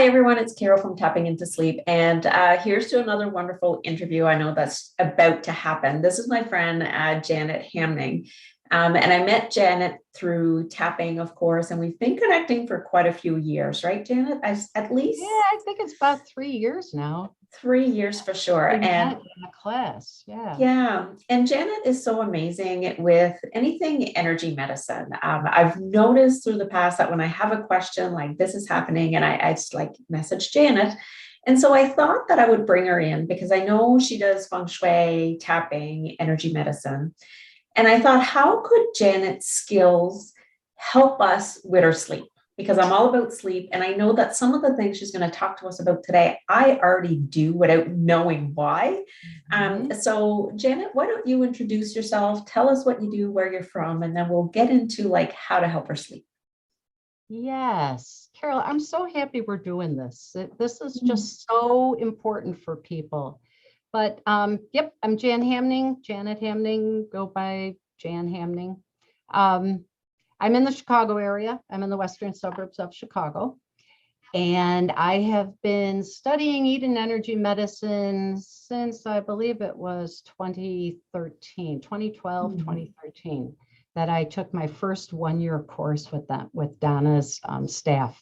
Hi, everyone. It's Carol from Tapping Into Sleep. And here's to another wonderful interview. I know that's about to happen. This is my friend, Janet Hamning. And I met Janet through tapping, of course, and we've been connecting for quite a few years, right, Janet? At least? Yeah, I think it's about 3 years now. 3 years for sure. We met in a class, yeah. Yeah. And Janet is so amazing with anything energy medicine. I've noticed through the past that when I have a question like this is happening, and I just like message Janet. And so I thought that I would bring her in because I know she does Feng Shui, tapping, energy medicine. And I thought, how could Janet's skills help us with our sleep? Because I'm all about sleep. And I know that some of the things she's going to talk to us about today, I already do without knowing why. So Janet, why don't you introduce yourself? Tell us what you do, where you're from, and then we'll get into like how to help her sleep. Yes, Carol, I'm so happy we're doing this. This is just so important for people. But yep, I'm Jan Hamning, Janet Hamning, go by Jan Hamning. I'm in the Chicago area. I'm in the western suburbs of Chicago. And I have been studying Eden energy medicine since I believe it was 2013, 2012, 2013, that I took my first one-year course with them, with Donna's staff.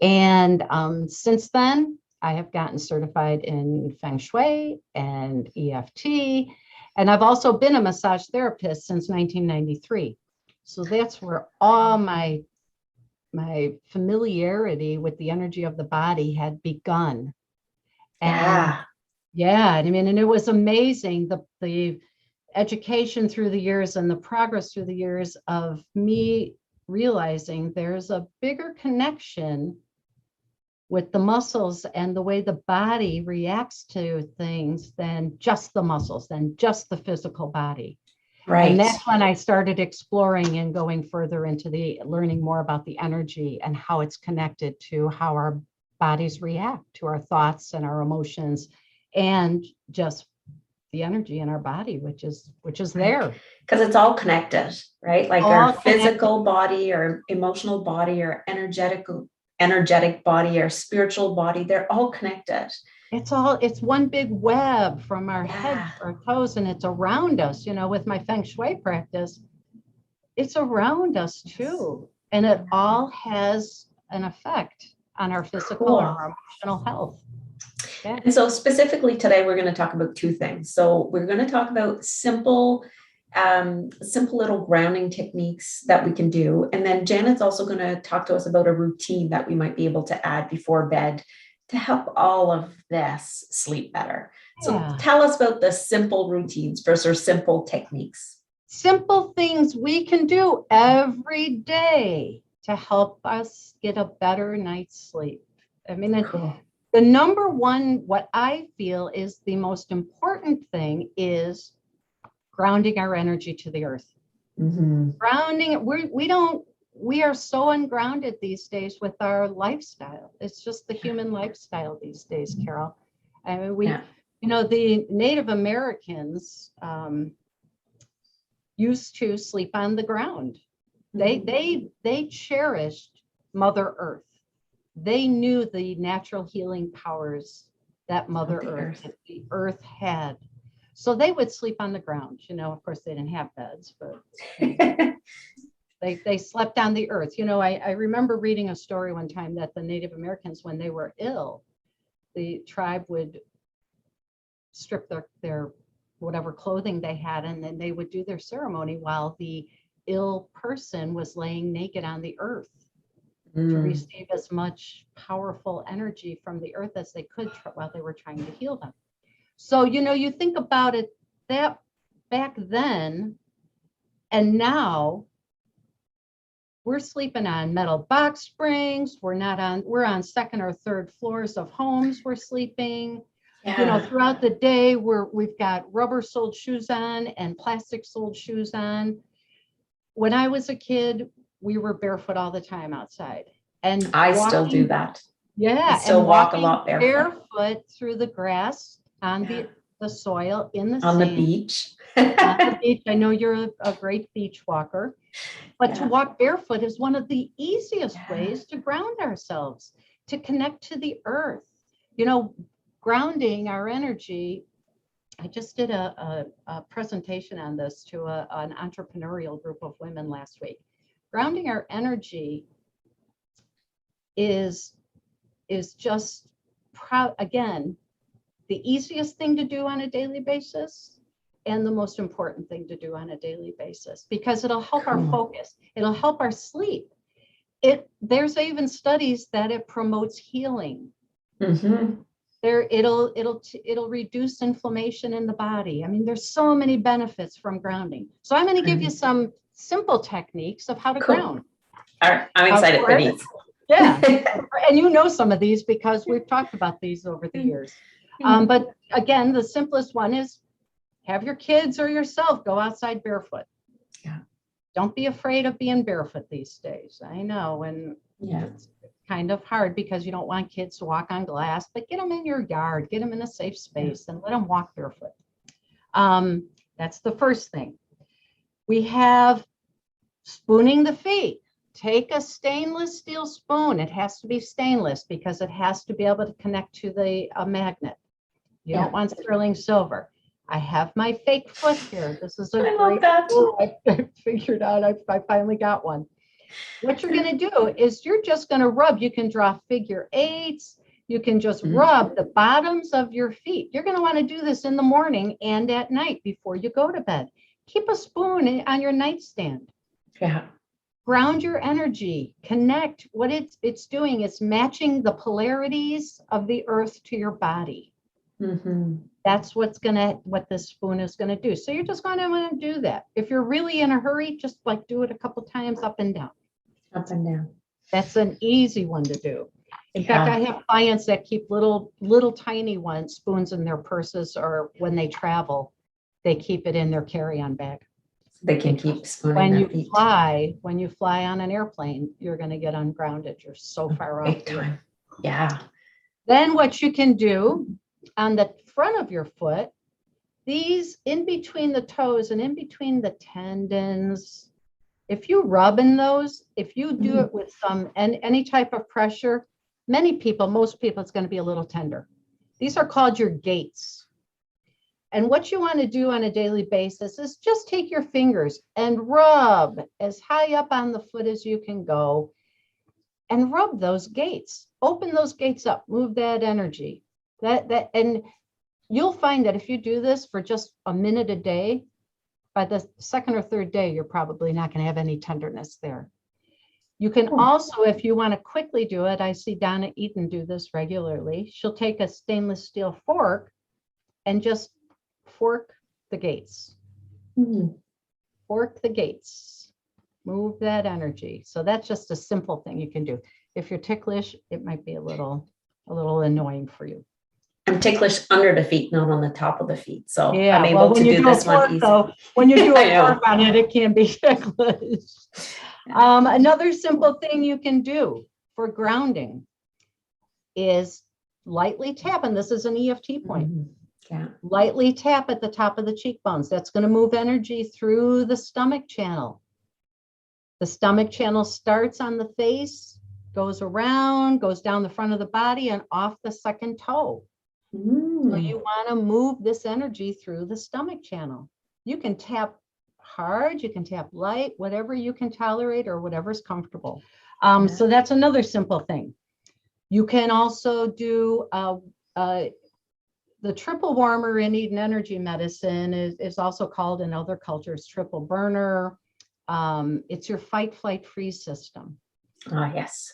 And since then, I have gotten certified in Feng Shui and EFT. And I've also been a massage therapist since 1993. So that's where all my familiarity with the energy of the body had begun. And I mean, and it was amazing, the education through the years and the progress through the years of me realizing there's a bigger connection with the muscles and the way the body reacts to things than just the muscles, than just the physical body. Right. And that's when I started exploring and going further into the learning more about the energy and how it's connected to how our bodies react to our thoughts and our emotions and just the energy in our body, which is there. Because it's all connected, right? Like our physical body, our emotional body, our energetic body, our spiritual body, they're all connected. It's one big web from our head to our toes, and it's around us, you know, with my Feng Shui practice, it's around us too. And it all has an effect on our physical or our emotional health. Yeah. And so specifically today, we're going to talk about two things. So we're going to talk about simple little grounding techniques that we can do. And then Janet's also going to talk to us about a routine that we might be able to add before bed to help all of this sleep better. So tell us about the simple routines versus simple techniques. Simple things we can do every day to help us get a better night's sleep. I mean, the number one, what I feel is the most important thing is grounding our energy to the earth. Grounding, we are so ungrounded these days with our lifestyle. It's just the human lifestyle these days, Carol. I mean, you know, the Native Americans used to sleep on the ground. They cherished Mother Earth. They knew the natural healing powers that Mother Earth, the earth had. So they would sleep on the ground. You know, of course, they didn't have beds, but they slept on the earth. You know, I remember reading a story one time that the Native Americans, when they were ill, the tribe would strip their whatever clothing they had, and then they would do their ceremony while the ill person was laying naked on the earth to receive as much powerful energy from the earth as they could while they were trying to heal them. So, you know, you think about it, that back then and now, we're sleeping on metal box springs. We're on second or third floors of homes. We're sleeping, you know, throughout the day. We've got rubber soled shoes on and plastic soled shoes on. When I was a kid, we were barefoot all the time outside. And I still do that. Yeah. I still walk a lot barefoot through the grass on the soil in the on sand. The beach. On the beach. I know you're a great beach walker. But to walk barefoot is one of the easiest ways to ground ourselves. to connect to the earth. Grounding our energy. I just did a presentation on this to an entrepreneurial group of women last week. Grounding our energy is just again, the easiest thing to do on a daily basis and the most important thing to do on a daily basis, because it'll help our focus. It'll help our sleep. There's even studies that it promotes healing. Mm-hmm. It'll reduce inflammation in the body. I mean, there's so many benefits from grounding. So I'm going to give you some simple techniques of how to ground. All right. I'm excited for these. Yeah. And some of these because we've talked about these over the years. But again, the simplest one is have your kids or yourself go outside barefoot. Yeah. Don't be afraid of being barefoot these days. I know. And it's kind of hard because you don't want kids to walk on glass, but get them in your yard, get them in a safe space and let them walk barefoot. That's the first thing. We have spooning the feet. Take a stainless steel spoon. It has to be stainless because it has to be able to connect to a magnet. You don't want sterling silver. I have my fake foot here. This is a great tool I figured out. I finally got one. What you're going to do is you're just going to rub. You can draw figure eights. You can just rub the bottoms of your feet. You're going to want to do this in the morning and at night before you go to bed. Keep a spoon on your nightstand. Yeah. Ground your energy. Connect. What it's doing is matching the polarities of the earth to your body. Mm-hmm. That's what this spoon is going to do. So you're just going to want to do that. If you're really in a hurry, just do it a couple times up and down. Up and down. That's an easy one to do. In fact, I have clients that keep little tiny spoons in their purses, or when they travel, they keep it in their carry-on bag. They can keep spooning their feet. When you fly on an airplane, you're going to get ungrounded. You're so far off. Big time. Yeah. Then what you can do on the front of your foot, these in between the toes and in between the tendons, if you rub in those, if you do it with any type of pressure, most people, it's going to be a little tender. These are called your gates. And what you want to do on a daily basis is just take your fingers and rub as high up on the foot as you can go and rub those gates. Open those gates up, move that energy. And you'll find that if you do this for just a minute a day, by the second or third day, you're probably not going to have any tenderness there. You can also, if you want to quickly do it, I see Donna Eaton do this regularly. She'll take a stainless steel fork and just fork the gates. Fork the gates. Move that energy. So that's just a simple thing you can do. If you're ticklish, it might be a little annoying for you. I'm ticklish under the feet, not on the top of the feet. So yeah, I'm able to do this one easy. Though, when you do a fork on it, it can be ticklish. Another simple thing you can do for grounding is lightly tap, and this is an EFT point. Lightly tap at the top of the cheekbones. That's going to move energy through the stomach channel. The stomach channel starts on the face, goes around, goes down the front of the body and off the second toe. So you want to move this energy through the stomach channel. You can tap hard, you can tap light, whatever you can tolerate or whatever's comfortable. So that's another simple thing. You can also do the triple warmer in Eden Energy Medicine is also called in other cultures triple burner. It's your fight, flight, freeze system. Yes.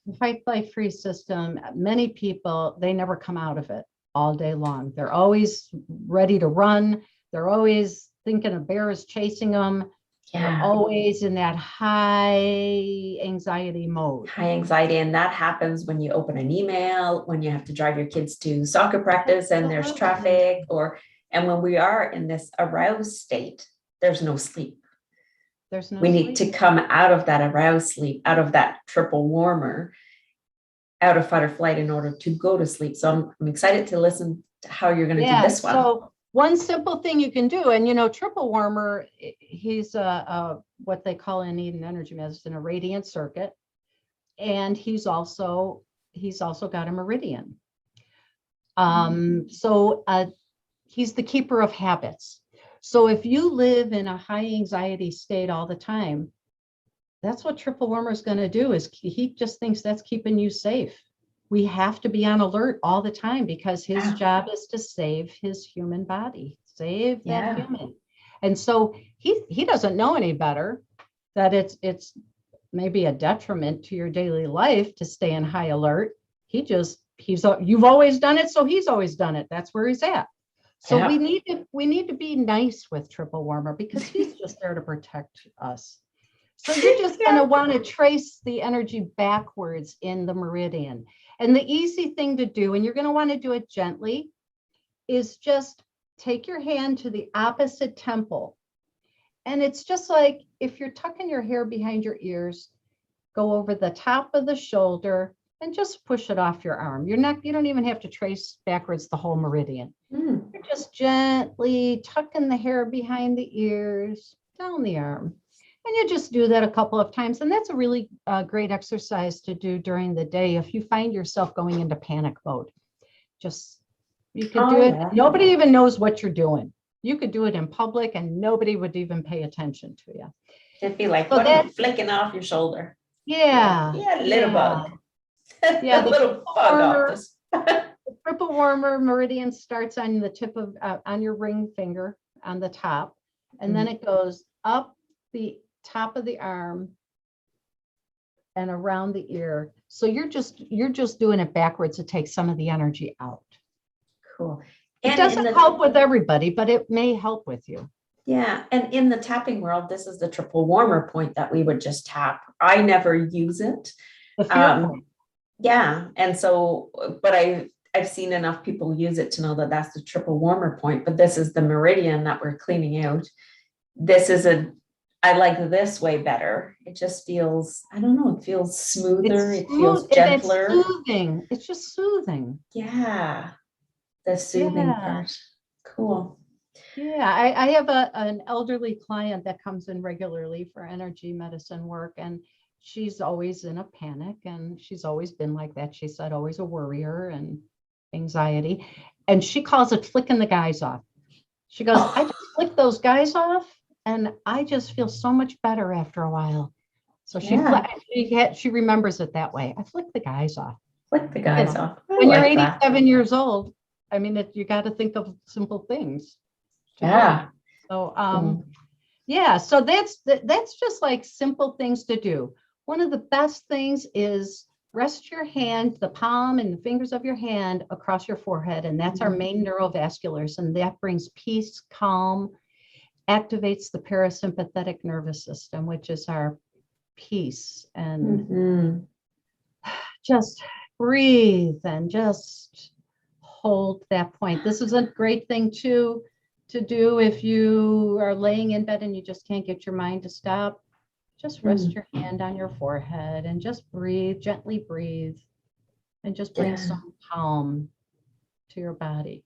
The fight, flight, freeze system, many people, they never come out of it all day long. They're always ready to run. They're always thinking a bear is chasing them. They're always in that high anxiety mode. High anxiety. And that happens when you open an email, when you have to drive your kids to soccer practice and there's traffic, and when we are in this aroused state, there's no sleep. We need to come out of that aroused sleep, out of that triple warmer, out of fight or flight in order to go to sleep. So I'm excited to listen to how you're going to do this one. So one simple thing you can do, and triple warmer, he's what they call in Eden Energy Medicine a radiant circuit. and he's also got a meridian. So he's the keeper of habits. So if you live in a high anxiety state all the time, that's what triple warmer is going to do, is he just thinks that's keeping you safe. We have to be on alert all the time because his job is to save his human body, save that human. And so he doesn't know any better that it's maybe a detriment to your daily life to stay in high alert. You've always done it, so he's always done it. That's where he's at. So we need to be nice with triple warmer because he's just there to protect us. So you're just going to want to trace the energy backwards in the meridian. And the easy thing to do, and you're going to want to do it gently, is just take your hand to the opposite temple. And it's just like if you're tucking your hair behind your ears, go over the top of the shoulder and just push it off your arm. You don't even have to trace backwards the whole meridian. You're just gently tucking the hair behind the ears, down the arm. And you just do that a couple of times. And that's a really great exercise to do during the day if you find yourself going into panic mode. You could do it. Nobody even knows what you're doing. You could do it in public and nobody would even pay attention to you. It'd be like, what are you flicking off your shoulder? Yeah. Yeah, little bug. Yeah, the little bug off this. The triple warmer meridian starts on the tip of, on your ring finger on the top. And then it goes up the top of the arm and around the ear. So you're just doing it backwards to take some of the energy out. Cool. It doesn't help with everybody, but it may help with you. Yeah. And in the tapping world, this is the triple warmer point that we would just tap. I never use it. The fear point. Yeah. And so, but I've seen enough people use it to know that that's the triple warmer point, but this is the meridian that we're cleaning out. I like this way better. It just feels, I don't know, it feels smoother. It feels gentler. It's soothing. It's just soothing. Yeah. The soothing part. Cool. Yeah. I have an elderly client that comes in regularly for energy medicine work, and she's always in a panic, and she's always been like that. She said, always a worrier and anxiety. And she calls it flicking the guys off. She goes, I just flick those guys off and I just feel so much better after a while. So she remembers it that way. I flick the guys off. Flick the guys off. When you're 87 years old, I mean, you got to think of simple things. Yeah. So, so that's just like simple things to do. One of the best things is rest your hand, the palm and the fingers of your hand across your forehead. And that's our main neurovasculars. And that brings peace, calm, activates the parasympathetic nervous system, which is our peace. And just breathe and just hold that point. This is a great thing to do if you are laying in bed and you just can't get your mind to stop. Just rest your hand on your forehead and just breathe, gently breathe, and just bring some calm to your body.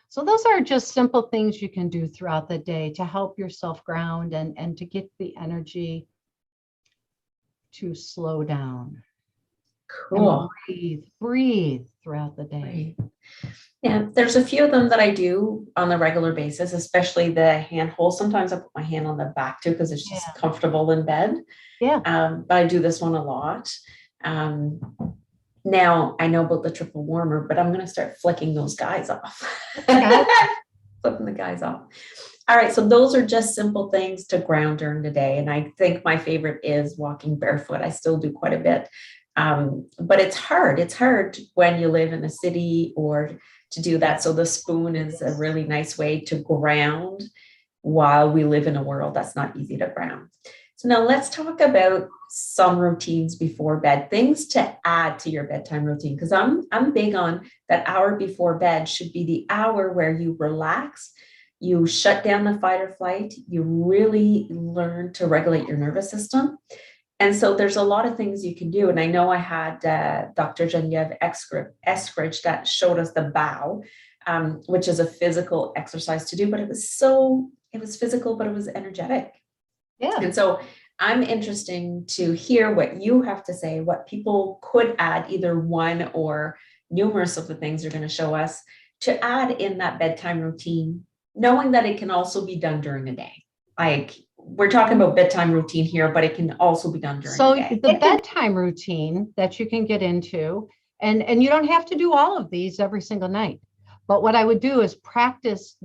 So those are just simple things you can do throughout the day to help yourself ground and to get the energy to slow down. Cool. And breathe throughout the day. Yeah, there's a few of them that I do on a regular basis, especially the hand hold. Sometimes I put my hand on the back too, because it's just comfortable in bed. Yeah. But I do this one a lot. Now I know about the triple warmer, but I'm going to start flicking those guys off. Flipping the guys off. All right. So those are just simple things to ground during the day. And I think my favorite is walking barefoot. I still do quite a bit. But it's hard. It's hard when you live in a city or to do that. So the spoon is a really nice way to ground while we live in a world that's not easy to ground. So now let's talk about some routines before bed, things to add to your bedtime routine. Because I'm big on that hour before bed should be the hour where you relax, you shut down the fight or flight, you really learn to regulate your nervous system. And so there's a lot of things you can do. And I know I had Dr. Genevieve Eskridge that showed us the bow, which is a physical exercise to do, but it was physical, but it was energetic. Yeah. And so I'm interested to hear what you have to say, what people could add, either one or numerous of the things you're going to show us to add in that bedtime routine, knowing that it can also be done during the day. Like we're talking about bedtime routine here, but it can also be done during So the day. the bedtime routine that you can get into, and you don't have to do all of these every single night, but what I would do is practice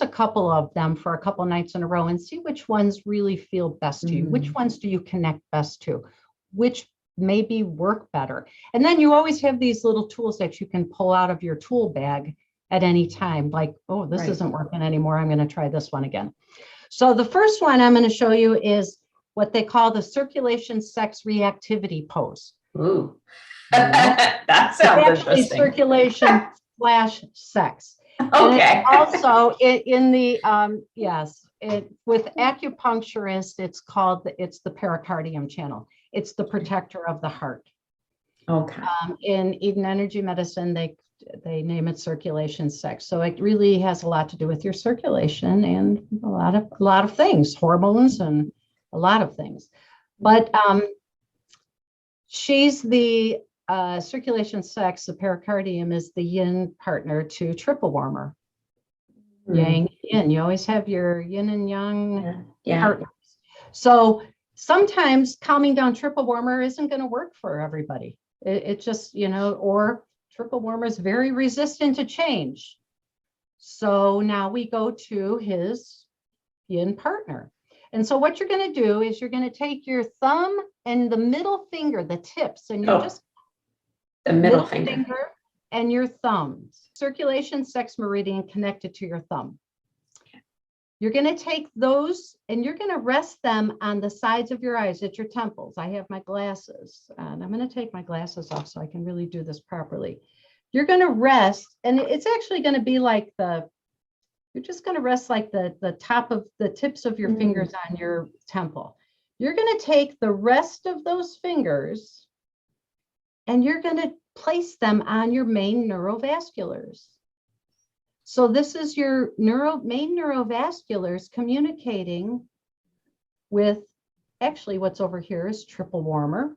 a couple of them for a couple nights in a row and see which ones really feel best to you. Which ones do you connect best to? Which maybe work better? And then you always have these little tools that you can pull out of your tool bag at any time. Like, oh, this isn't working anymore. I'm going to try this one again. So the first one I'm going to show you is what they call the circulation sex reactivity pose. Ooh, that sounds actually interesting. Circulation / sex. Okay. Also, in the with acupuncturists, it's the pericardium channel. It's the protector of the heart. Okay. In Eden Energy Medicine, they name it circulation sex. So it really has a lot to do with your circulation and a lot of things, hormones and a lot of things. But she's the circulation sex. The pericardium is the yin partner to triple warmer. Yang, yin. You always have your yin and yang partners. So sometimes calming down triple warmer isn't going to work for everybody. It just, or triple warmer is very resistant to change. So now we go to his yin partner. And so what you're going to do is you're going to take your thumb and the middle finger, the tips, and you're just the middle finger and your thumbs. Circulation sex meridian connected to your thumb. You're going to take those and you're going to rest them on the sides of your eyes at your temples. I have my glasses and I'm going to take my glasses off so I can really do this properly. You're going to rest, and it's actually going to be like you're just going to rest like the top of the tips of your fingers on your temple. You're going to take the rest of those fingers and you're going to place them on your main neurovasculars. So this is your main neurovasculars communicating with, actually what's over here is triple warmer,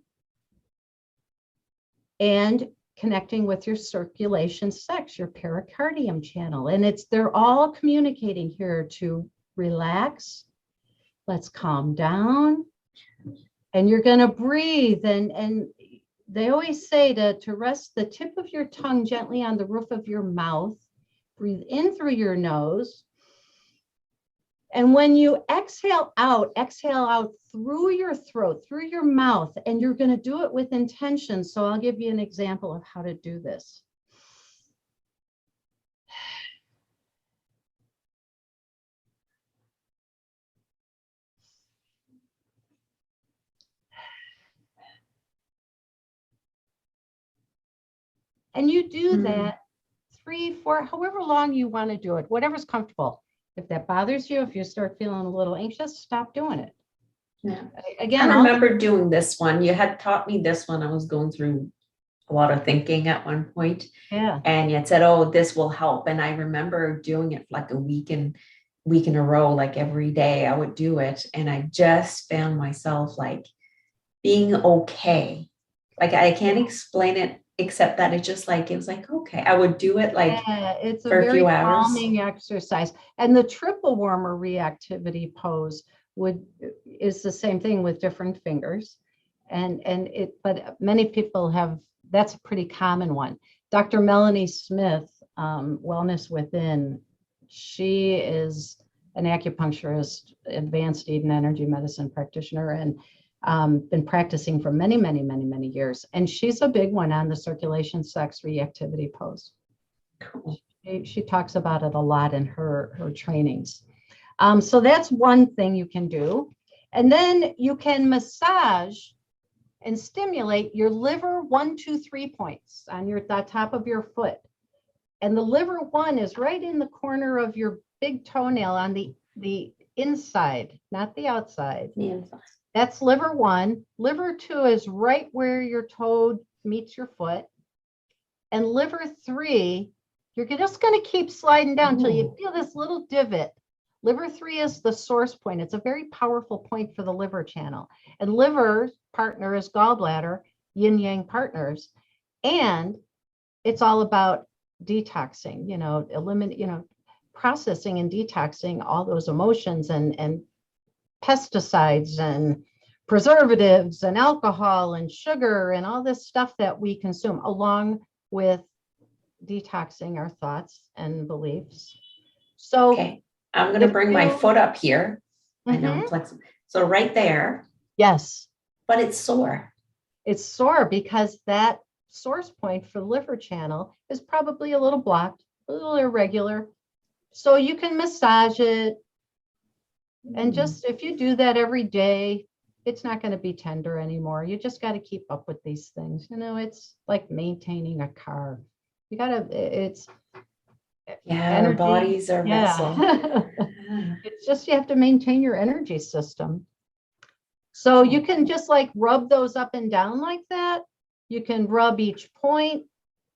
and connecting with your circulation sex, your pericardium channel. And they're all communicating here to relax. Let's calm down. And you're going to breathe. And they always say to rest the tip of your tongue gently on the roof of your mouth. Breathe in through your nose. And when you exhale out through your throat, through your mouth, and you're going to do it with intention. So I'll give you an example of how to do this. And you do that 3, 4, however long you want to do it, whatever's comfortable. If that bothers you, if you start feeling a little anxious, stop doing it. Yeah. Again, I remember doing this one. You had taught me this one. I was going through a lot of thinking at one point. Yeah. And you had said, oh, this will help. And I remember doing it for like a week in a row, like every day I would do it. And I just found myself like being okay. Like I can't explain it except that it was like, okay, I would do it like it's for a very few hours. calming exercise. And the triple warmer reactivity pose is the same thing with different fingers. But many people that's a pretty common one. Dr. Melanie Smith, Wellness Within, she is an acupuncturist, advanced Eden Energy Medicine practitioner, and been practicing for many, many, many, many years. And she's a big one on the circulation sex reactivity pose. Cool. She talks about it a lot in her trainings. So that's one thing you can do. And then you can massage and stimulate your liver 1, 2, 3 points on the top of your foot. And the liver 1 is right in the corner of your big toenail on the inside, not the outside. The inside. That's liver 1. Liver 2 is right where your toe meets your foot. And liver 3, you're just going to keep sliding down until you feel this little divot Liver 3 is the source point. It's a very powerful point for the liver channel. And liver partner is gallbladder, yin yang partners. And it's all about detoxing, processing and detoxing all those emotions and pesticides and preservatives and alcohol and sugar and all this stuff that we consume, along with detoxing our thoughts and beliefs. So Okay, I'm going to bring my foot up here. I know I'm flexible. So right there. Yes. But it's sore. It's sore because that source point for the liver channel is probably a little blocked, a little irregular. So you can massage it. And just if you do that every day, it's not going to be tender anymore. You just got to keep up with these things. It's like maintaining a car. You got to, it's our bodies are vessel. It's just, you have to maintain your energy system. So you can just like rub those up and down like that. You can rub each point.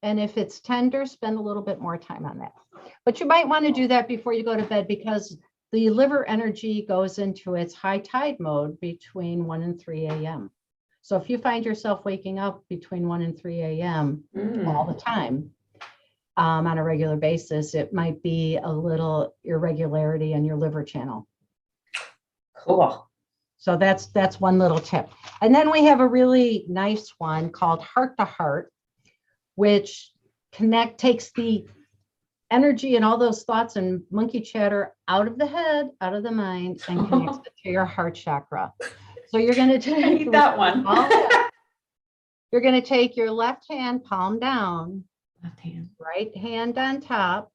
And if it's tender, spend a little bit more time on that. But you might want to do that before you go to bed, because the liver energy goes into its high tide mode between 1 and 3 a.m. So if you find yourself waking up between 1 and 3 a.m. all the time, on a regular basis, it might be a little irregularity in your liver channel. Cool. So that's one little tip. And then we have a really nice one called Heart to Heart, which takes the energy and all those thoughts and monkey chatter out of the head, out of the mind, and connects it to your heart chakra. So you're going to take that one. You're going to take your left hand, palm down, left hand, right hand on top.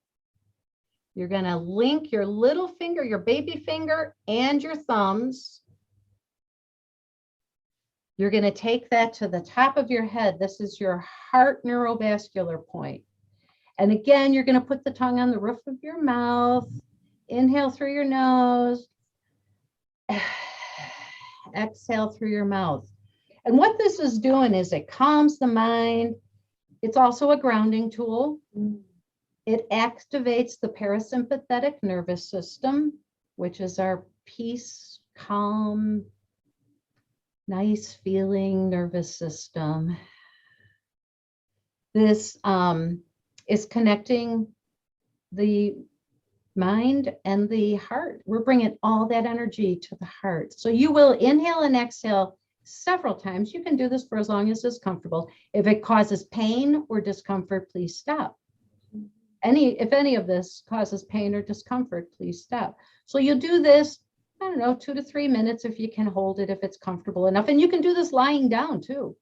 You're going to link your little finger, your baby finger, and your thumbs. You're going to take that to the top of your head. This is your heart neurovascular point. And again, you're going to put the tongue on the roof of your mouth. Inhale through your nose. Exhale through your mouth. And what this is doing is it calms the mind. It's also a grounding tool. It activates the parasympathetic nervous system, which is our peace, calm, nice feeling nervous system. This is connecting the mind and the heart. We're bringing all that energy to the heart. So you will inhale and exhale several times. You can do this for as long as is comfortable. If it causes pain or discomfort, please stop. If any of this causes pain or discomfort, please stop. So you'll do this, 2 to 3 minutes if you can hold it, if it's comfortable enough. And you can do this lying down too.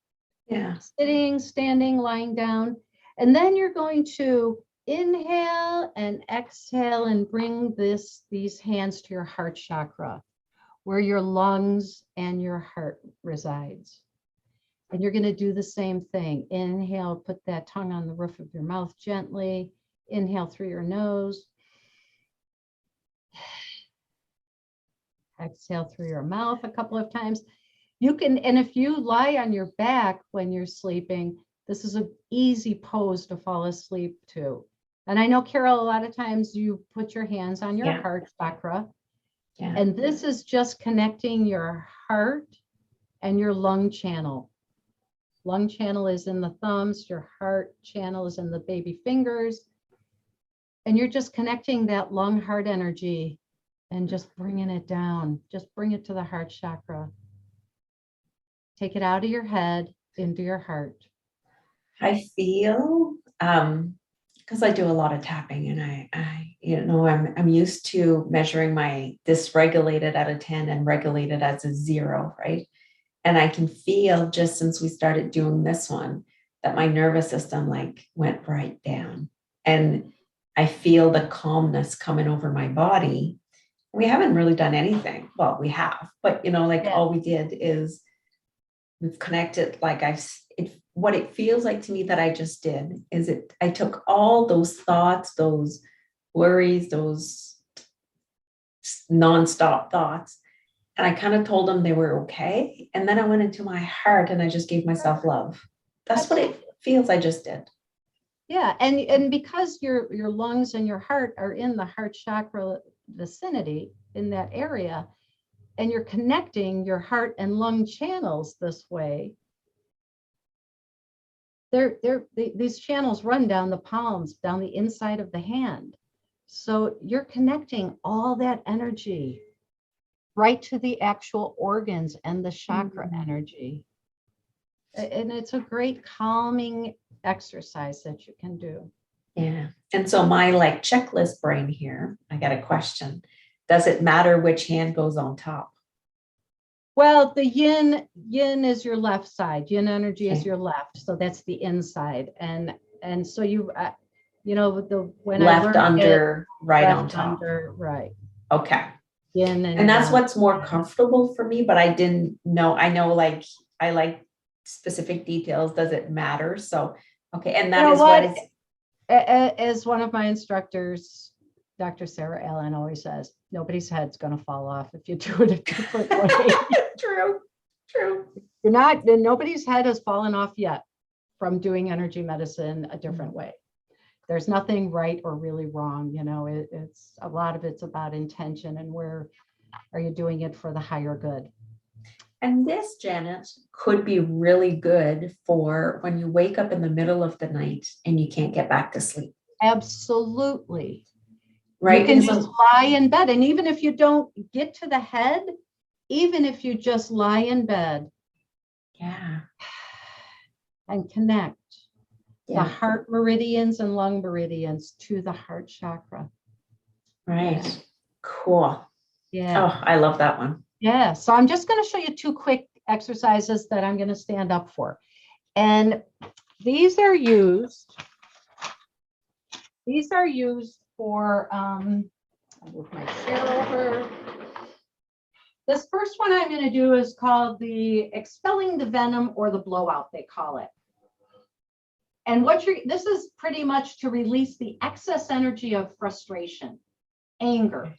Yeah. Sitting, standing, lying down. And then you're going to inhale and exhale and bring these hands to your heart chakra, where your lungs and your heart resides. And you're going to do the same thing. Inhale, put that tongue on the roof of your mouth gently. Inhale through your nose. Exhale through your mouth a couple of times. You can, and if you lie on your back when you're sleeping, this is an easy pose to fall asleep to. And I know, Carol, a lot of times you put your hands on your heart chakra. Yeah. And this is just connecting your heart and your lung channel. Lung channel is in the thumbs, your heart channel is in the baby fingers. And you're just connecting that lung heart energy and just bringing it down. Just bring it to the heart chakra. Take it out of your head into your heart. I feel, because I do a lot of tapping, and I'm used to measuring my dysregulated at a 10 and regulated as a 0, right? And I can feel, just since we started doing this one, that my nervous system went right down. And I feel the calmness coming over my body. We haven't really done anything. Well, we have, but all we did is we've connected. What it feels like to me that I just did is I took all those thoughts, those worries, those nonstop thoughts, and I kind of told them they were okay. And then I went into my heart and I just gave myself love. That's what it feels I just did. Yeah. And because your lungs and your heart are in the heart chakra vicinity, in that area, and you're connecting your heart and lung channels this way, these channels run down the palms, down the inside of the hand. So you're connecting all that energy right to the actual organs and the chakra energy. And it's a great calming exercise that you can do. Yeah. And so my like checklist brain here, I got a question. Does it matter which hand goes on top? Well, the yin is your left side. Yin energy is Okay. your left. So that's the inside. And so you know, when Left I learned under, right left on top. under, right. Okay. Yin And that's yang. what's more comfortable for me, but I didn't know. I know like I like specific details. Does it matter? So, okay. And that You know is what? what is, As one of my instructors, Dr. Sarah Allen always says, nobody's head's going to fall off if you do it a different way. true. You're not, nobody's head has fallen off yet from doing energy medicine a different way. There's nothing right or really wrong. You know, it's a lot of it's about intention and where are you doing it for the higher good. And this, Janet, could be really good for when you wake up in the middle of the night and you can't get back to sleep. Absolutely. Right. You can And just lie in bed. And even if you don't get to the head, even if you just lie in bed, yeah. and connect the Yeah. heart meridians and lung meridians to the heart chakra. Right. Yeah. Cool. Yeah. Oh, I love that one. Yeah. So I'm just going to show you two quick exercises that I'm going to stand up for. And these are used for, I'll move my chair over. This first one I'm going to do is called the expelling the venom, or the blowout, they call it. And this is pretty much to release the excess energy of frustration, anger.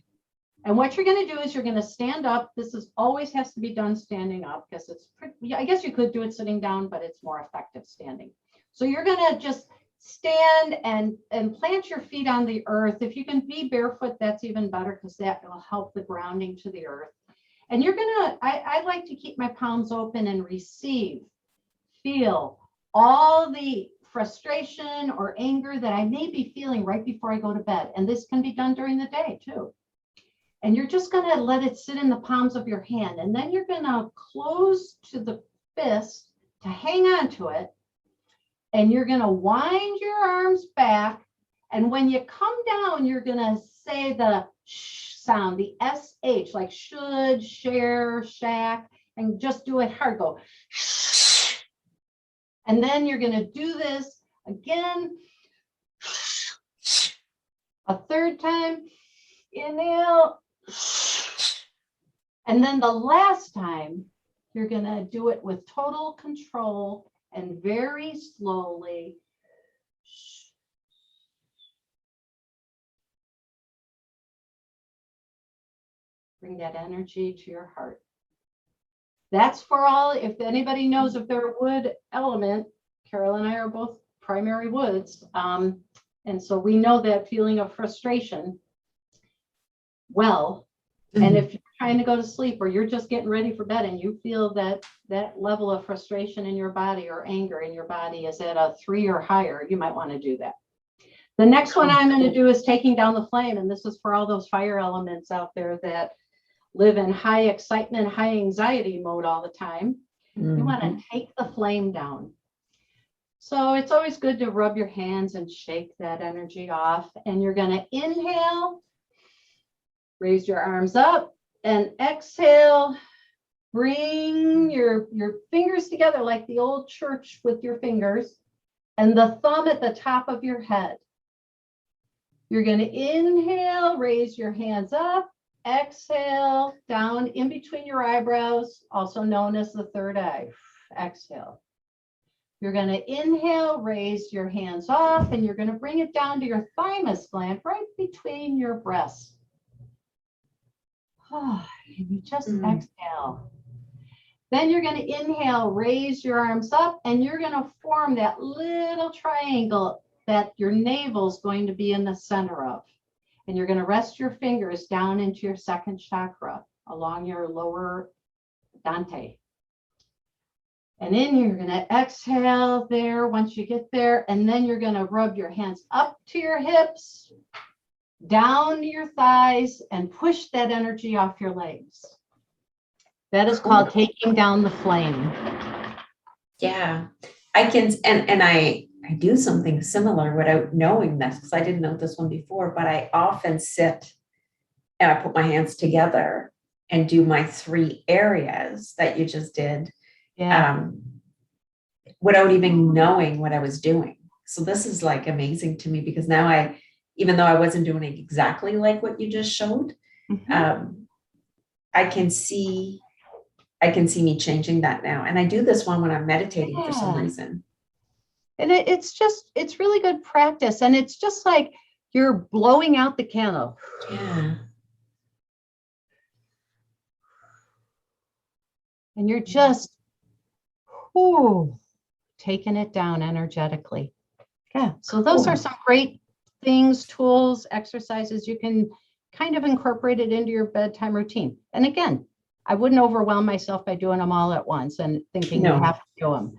And what you're going to do is you're going to stand up. This always has to be done standing up, because it's pretty, I guess you could do it sitting down, but it's more effective standing. So you're going to just stand and plant your feet on the earth. If you can be barefoot, that's even better, because that will help the grounding to the earth. And you're going to, I like to keep my palms open and receive, feel all the frustration or anger that I may be feeling right before I go to bed. And this can be done during the day too. And you're just going to let it sit in the palms of your hand. And then you're going to close to the fist to hang on to it. And you're going to wind your arms back. And when you come down, you're going to say the sh sound, the SH, like should, share, shack, and just do it hard. Go shh. And then you're going to do this again. A third time. Inhale. And then the last time, you're going to do it with total control and very slowly. Bring that energy to your heart. That's for all, if anybody knows if they're a wood element, Carol and I are both primary woods. And so we know that feeling of frustration well. And if you're trying to go to sleep, or you're just getting ready for bed and you feel that level of frustration in your body or anger in your body is at a 3 or higher, you might want to do that. The next one I'm going to do is taking down the flame. And this is for all those fire elements out there that live in high excitement, high anxiety mode all the time. You want to take the flame down. So it's always good to rub your hands and shake that energy off. And you're going to inhale, raise your arms up, and exhale. Bring your fingers together like the old church with your fingers, and the thumb at the top of your head. You're going to inhale, raise your hands up, exhale, down in between your eyebrows, also known as the third eye. Exhale. You're going to inhale, raise your hands off, and you're going to bring it down to your thymus gland, right between your breasts. Oh, and you just exhale. Then you're going to inhale, raise your arms up, and you're going to form that little triangle that your navel is going to be in the center of. And you're going to rest your fingers down into your second chakra along your lower dante. And then you're going to exhale there once you get there. And then you're going to rub your hands up to your hips, down to your thighs, and push that energy off your legs. That is called taking down the flame. Yeah, I can, and I do something similar without knowing this, because I didn't know this one before, but I often sit and I put my hands together and do my 3 areas that you just did. Yeah. Without even knowing what I was doing. So this is like amazing to me, because now even though I wasn't doing it exactly like what you just showed, I can see me changing that now. And I do this one when I'm meditating for some reason. And it's really good practice. And it's just like you're blowing out the candle. Yeah. And you're just taking it down energetically. Yeah. So those are some great things, tools, exercises. You can kind of incorporate it into your bedtime routine. And again, I wouldn't overwhelm myself by doing them all at once and thinking you have to do them.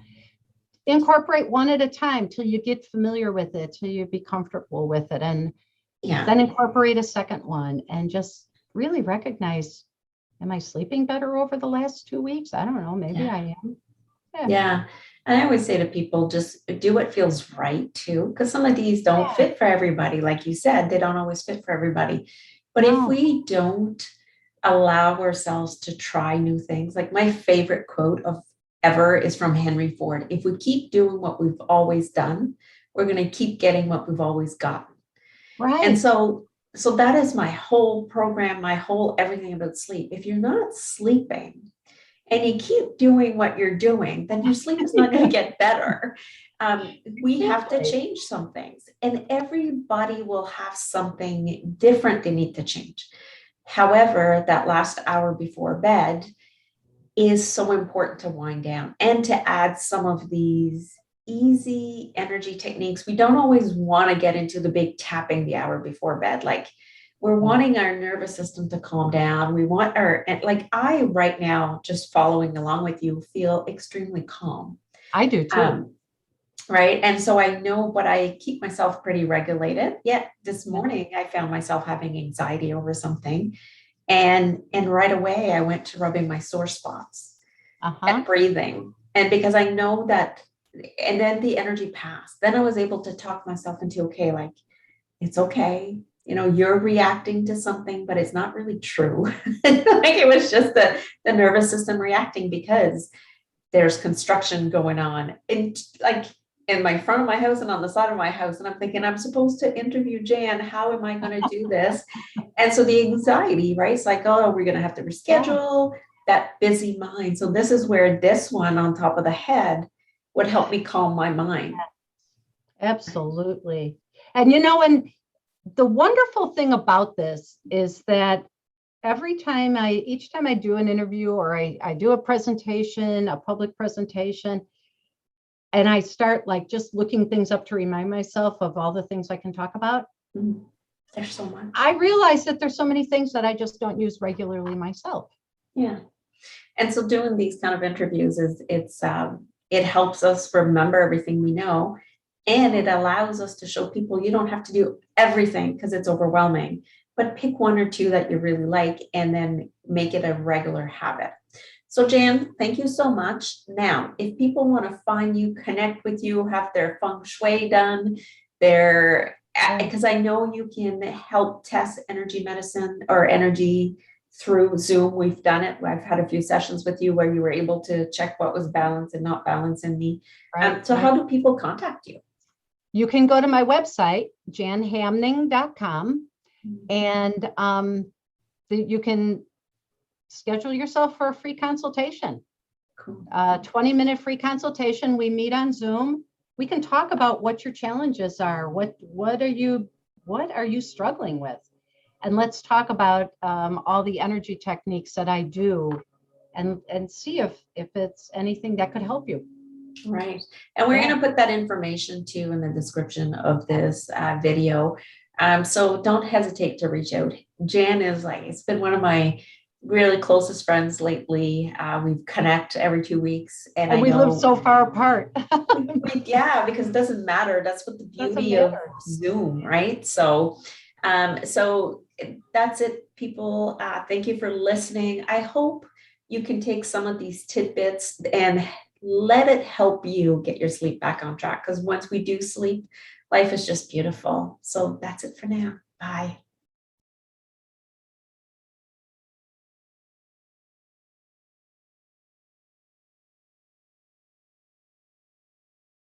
Incorporate one at a time till you get familiar with it, till you be comfortable with it. And then incorporate a second one and just really recognize, am I sleeping better over the last 2 weeks? I don't know. Maybe I am. Yeah. And I always say to people, just do what feels right too, because some of these don't fit for everybody. Like you said, they don't always fit for everybody. But if we don't allow ourselves to try new things, like my favorite quote of ever is from Henry Ford. If we keep doing what we've always done, we're going to keep getting what we've always gotten. Right. And so that is my whole program, my whole everything about sleep. If you're not sleeping and you keep doing what you're doing, then your sleep is not going to get better. We have to change some things, and everybody will have something different they need to change. However, that last hour before bed is so important to wind down and to add some of these easy energy techniques. We don't always want to get into the big tapping the hour before bed. Like, we're wanting our nervous system to calm down. We want I right now, just following along with you, feel extremely calm. I do too. Right. And so I know, but I keep myself pretty regulated. Yet this morning I found myself having anxiety over something. And right away I went to rubbing my sore spots and breathing. And because I know that, and then the energy passed, then I was able to talk myself into, okay, like, it's okay. You know, you're reacting to something, but it's not really true. Like, it was just the nervous system reacting because there's construction going on in my front of my house and on the side of my house. And I'm thinking, I'm supposed to interview Jan. How am I going to do this? And so the anxiety, right? It's like, oh, we're going to have to reschedule that busy mind. So this is where this one on top of the head would help me calm my mind. Absolutely. And, and the wonderful thing about this is that each time I do an interview or I do a presentation, a public presentation, and I start like just looking things up to remind myself of all the things I can talk about. There's so much. I realize that there's so many things that I just don't use regularly myself. Yeah. And so doing these kind of interviews it helps us remember everything we know. And it allows us to show people you don't have to do everything because it's overwhelming, but pick one or two that you really like and then make it a regular habit. So Jan, thank you so much. Now, if people want to find you, connect with you, have their Feng Shui done, because I know you can help test energy medicine or energy through Zoom. We've done it. I've had a few sessions with you where you were able to check what was balanced and not balanced in me. So how do people contact you? You can go to my website, janhamning.com, and you can schedule yourself for a free consultation. Cool. 20-minute free consultation. We meet on Zoom. We can talk about what your challenges are. What are you struggling with? And let's talk about all the energy techniques that I do and see if it's anything that could help you. Right. And we're going to put that information too in the description of this video. So don't hesitate to reach out. Jan is like, it's been one of my really closest friends lately. We connect every 2 weeks, and And I we live know, so far apart. yeah, because it doesn't matter. That's what the Doesn't beauty of matter. Zoom, right? So that's it, people. Thank you for listening. I hope you can take some of these tidbits and let it help you get your sleep back on track. Because once we do sleep, life is just beautiful. So that's it for now. Bye.